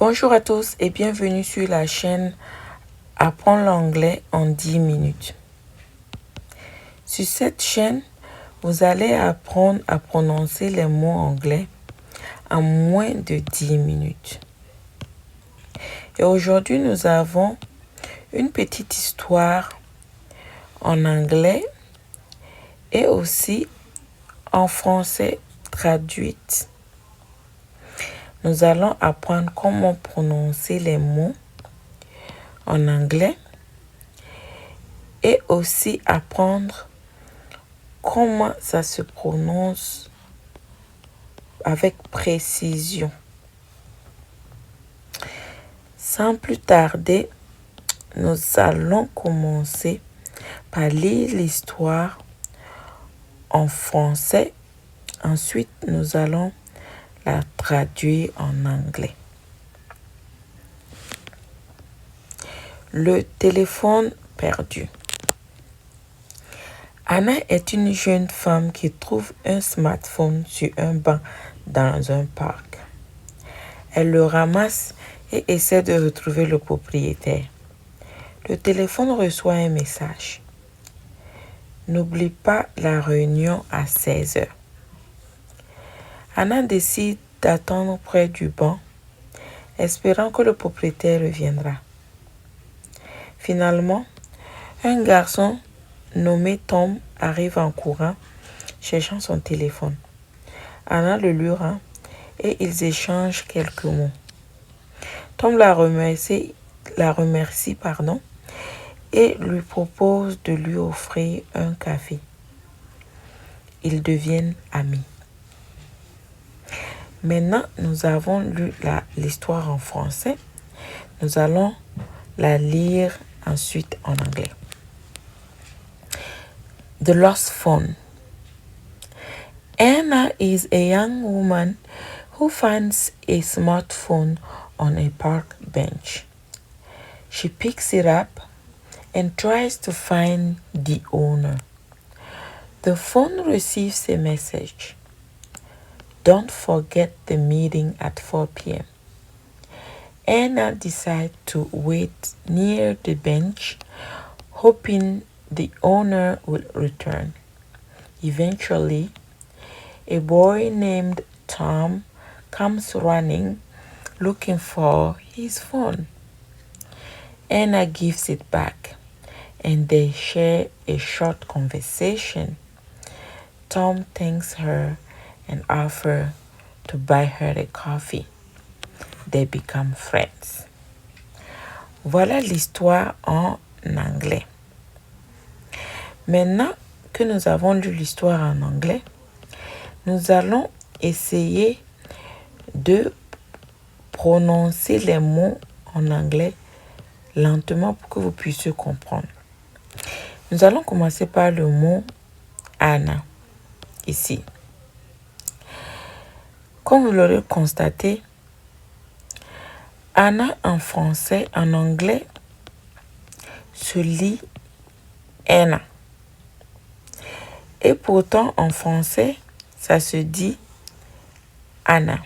Bonjour à tous et bienvenue sur la chaîne Apprends l'anglais en 10 minutes. Sur cette chaîne, vous allez apprendre à prononcer les mots anglais en moins de 10 minutes. Et aujourd'hui, nous avons une petite histoire en anglais et aussi en français traduite. Nous allons apprendre comment prononcer les mots en anglais et aussi apprendre comment ça se prononce avec précision. Sans plus tarder, nous allons commencer par lire l'histoire en français. Ensuite, nous allons la traduire en anglais. Le téléphone perdu. Anna est une jeune femme qui trouve un smartphone sur un banc dans un parc. Elle le ramasse et essaie de retrouver le propriétaire. Le téléphone reçoit un message. N'oublie pas la réunion à 16 heures. Anna décide d'attendre près du banc, espérant que le propriétaire reviendra. Finalement, un garçon nommé Tom arrive en courant, cherchant son téléphone. Anna le lui rend et ils échangent quelques mots. Tom la remercie, et lui propose de lui offrir un café. Ils deviennent amis. Maintenant, nous avons lu l'histoire en français. Nous allons la lire ensuite en anglais. The Lost Phone. Anna is a young woman who finds a smartphone on a park bench. She picks it up and tries to find the owner. The phone receives a message. Don't forget the meeting at 4 p.m. Anna decides to wait near the bench, hoping the owner will return. Eventually, a boy named Tom comes running, looking for his phone. Anna gives it back, and they share a short conversation. Tom thanks her and offers to buy her a coffee. They become friends. Voilà l'histoire en anglais. Maintenant que nous avons lu l'histoire en anglais, nous allons essayer de prononcer les mots en anglais lentement pour que vous puissiez comprendre. Nous allons commencer par le mot Anna, ici. Comme vous l'aurez constaté, Anna en français, en anglais, se lit Anna. Et pourtant, en français, ça se dit Anna.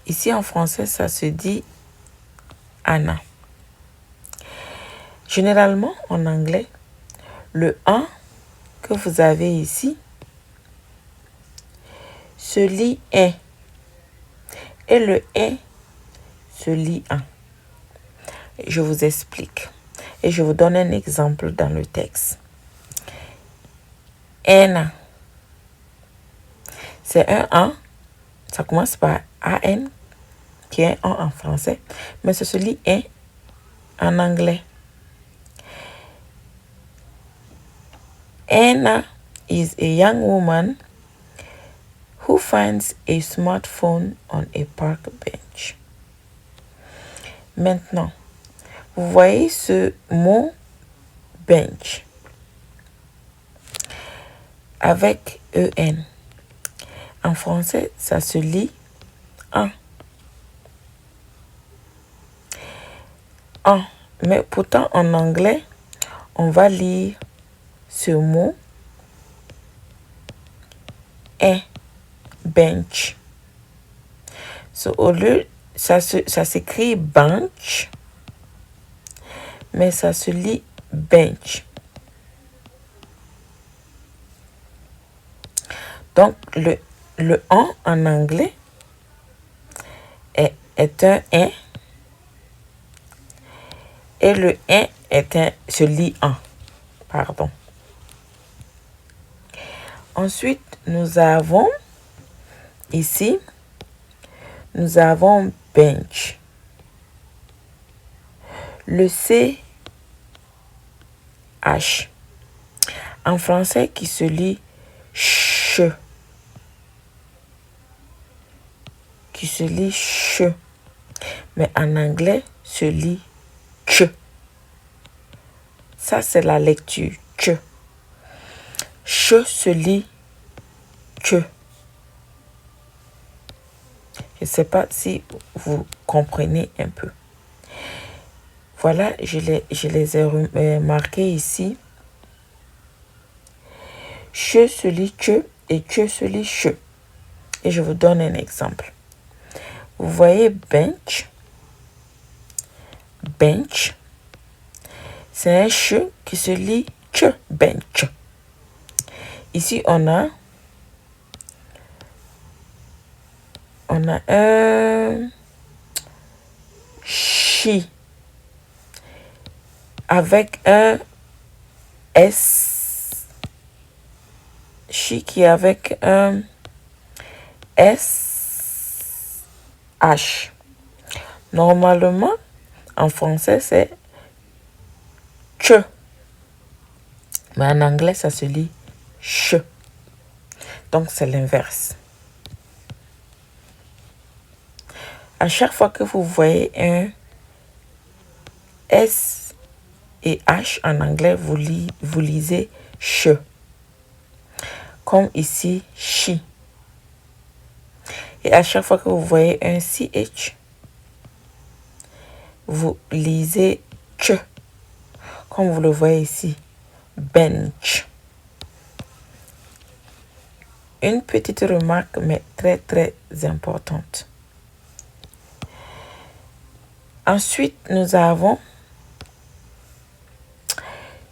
Ici, en français, ça se dit Anna. Généralement, en anglais, le « un » que vous avez ici se lit « est » et le « est » se lit « un ». Je vous explique et je vous donne un exemple dans le texte. Anna, c'est un « an », ça commence par « an », qui est un en français, mais ça se lit « est » en anglais. Anna is a young woman who finds a smartphone on a park bench. Maintenant, vous voyez ce mot bench avec EN. En français, ça se lit un. Un. Mais pourtant, en anglais, on va lire ce mot est bench. So, au lieu, ça s'écrit bench, mais ça se lit bench. Donc, le en anglais est un « et le « se lit « en ». Pardon. Ensuite, nous avons ici, nous avons bench. Le CH en français qui se lit ch, qui se lit ch, mais en anglais se lit ch. Ça, c'est la lecture ch. Ch se lit ch. Je ne sais pas si vous comprenez un peu. Voilà, je les ai marqués ici. Ch se lit ch et ch se lit ch. Et je vous donne un exemple. Vous voyez bench. Bench. C'est un ch qui se lit ch, bench. Ici, on a un chi avec un S. Chi qui est avec un SH. Normalement, en français, c'est ch. Mais en anglais, ça se lit ch. Donc, c'est l'inverse. À chaque fois que vous voyez un S et H en anglais, vous lisez ch. Comme ici, chi. Et à chaque fois que vous voyez un CH, vous lisez ch. Comme vous le voyez ici, bench. Une petite remarque, mais très, très importante. Ensuite, nous avons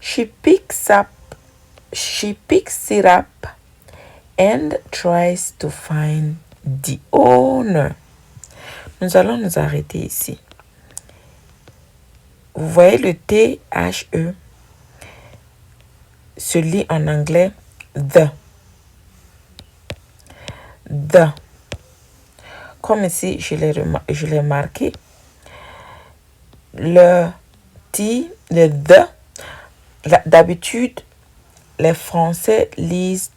she picks it up and tries to find the owner. Nous allons nous arrêter ici. Vous voyez le THE se lit en anglais the. The. Comme ici, je l'ai marqué. Le the, d'habitude, les Français lisent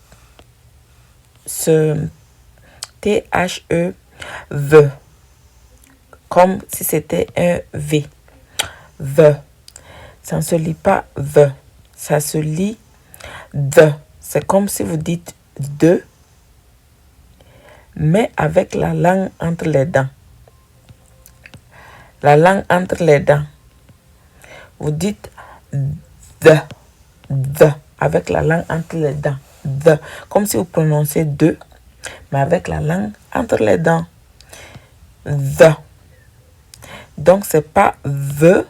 ce THE, the, comme si c'était un V. The. Ça ne se lit pas the, ça se lit the. C'est comme si vous dites de, mais avec la langue entre les dents. La langue entre les dents. Vous dites the, avec la langue entre les dents. The, comme si vous prononcez de, mais avec la langue entre les dents. The. Donc, c'est pas the,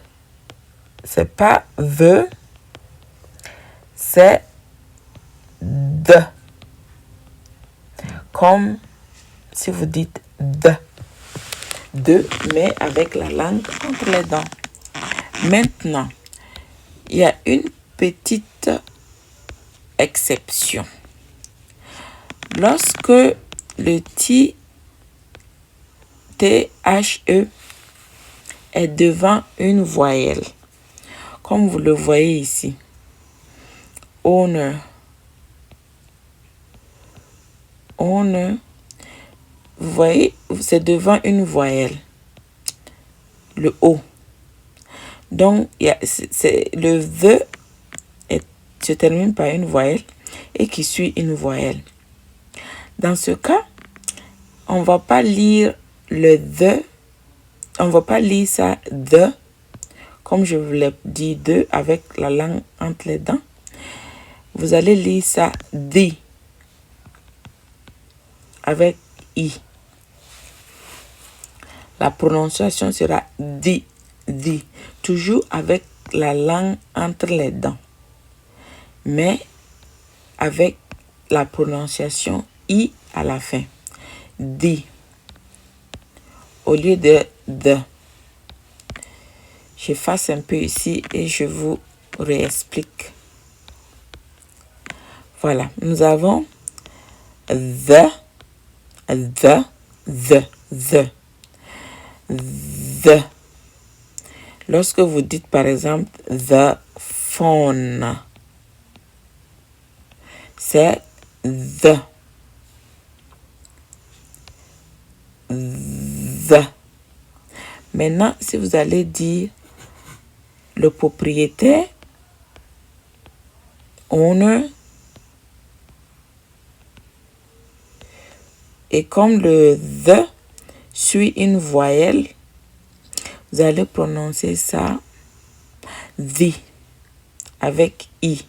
c'est the. Comme si vous dites de, mais avec la langue entre les dents. Maintenant, il y a une petite exception. Lorsque le THE est devant une voyelle, comme vous le voyez ici, owner, vous voyez, c'est devant une voyelle, le O. Donc, le the se termine par une voyelle et qui suit une voyelle. Dans ce cas, on ne va pas lire le the, on ne va pas lire ça the, comme je vous l'ai dit, de, avec la langue entre les dents. Vous allez lire ça the, avec i. La prononciation sera di, di, toujours avec la langue entre les dents, mais avec la prononciation I à la fin. Di, au lieu de the. J'efface un peu ici et je vous réexplique. Voilà, nous avons the, the, the. Lorsque vous dites par exemple the phone, c'est the. Maintenant, si vous allez dire le propriétaire, owner, et comme le the suit une voyelle, vous allez prononcer ça the avec i.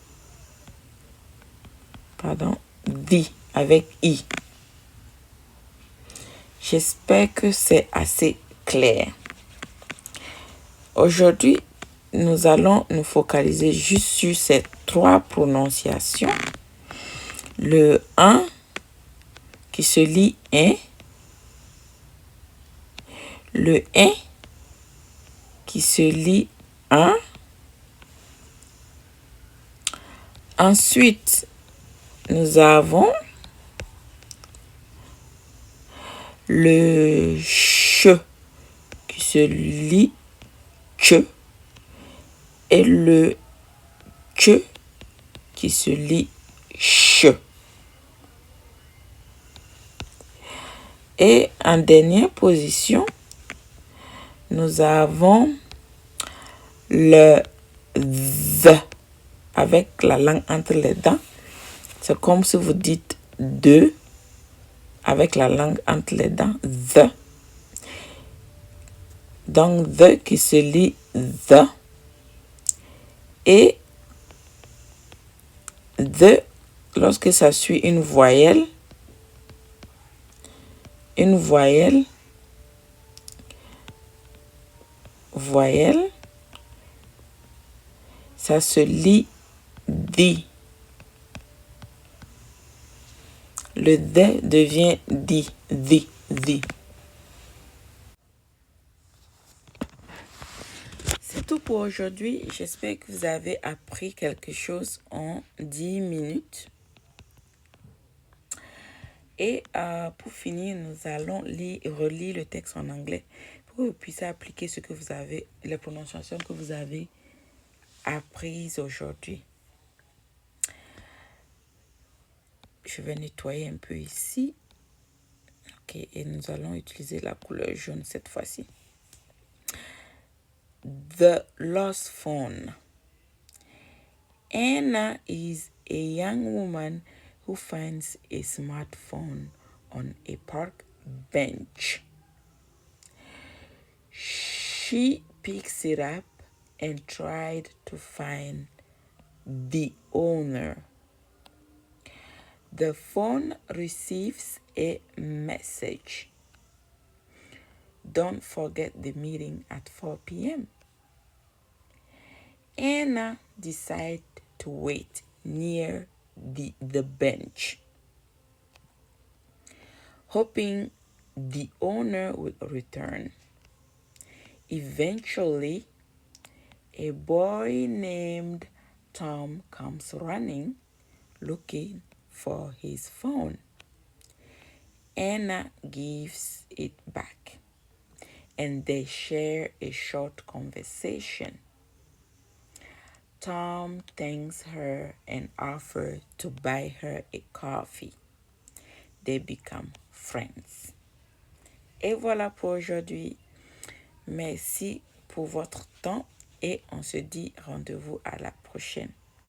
Pardon, the avec i. J'espère que c'est assez clair. Aujourd'hui, nous allons nous focaliser juste sur ces 3 prononciations. Le 1 qui se lit un. Le 1 qui se lit un. Ensuite, nous avons le ch qui se lit ch et le ch qui se lit ch. Et en dernière position, nous avons le the avec la langue entre les dents. C'est comme si vous dites deux avec la langue entre les dents, the. Donc, the qui se lit the. Et the, lorsque ça suit une voyelle, ça se lit di. Le the devient di, di. C'est tout pour aujourd'hui. J'espère que vous avez appris quelque chose en 10 minutes. Et pour finir, nous allons relire le texte en anglais pour que vous puissiez appliquer ce que vous avez, les prononciations que vous avez apprises aujourd'hui. Je vais nettoyer un peu ici. Ok, et nous allons utiliser la couleur jaune cette fois-ci. The lost phone. Anna is a young woman who finds a smartphone on a park bench. She picks it up and tried to find the owner. The phone receives a message. Don't forget the meeting at 4 p.m. Anna decides to wait near the bench, hoping the owner would return. Eventually, a boy named Tom comes running, looking for his phone. Anna gives it back, and they share a short conversation. Tom thanks her and offers to buy her a coffee. They become friends. Et voilà pour aujourd'hui. Merci pour votre temps et on se dit rendez-vous à la prochaine.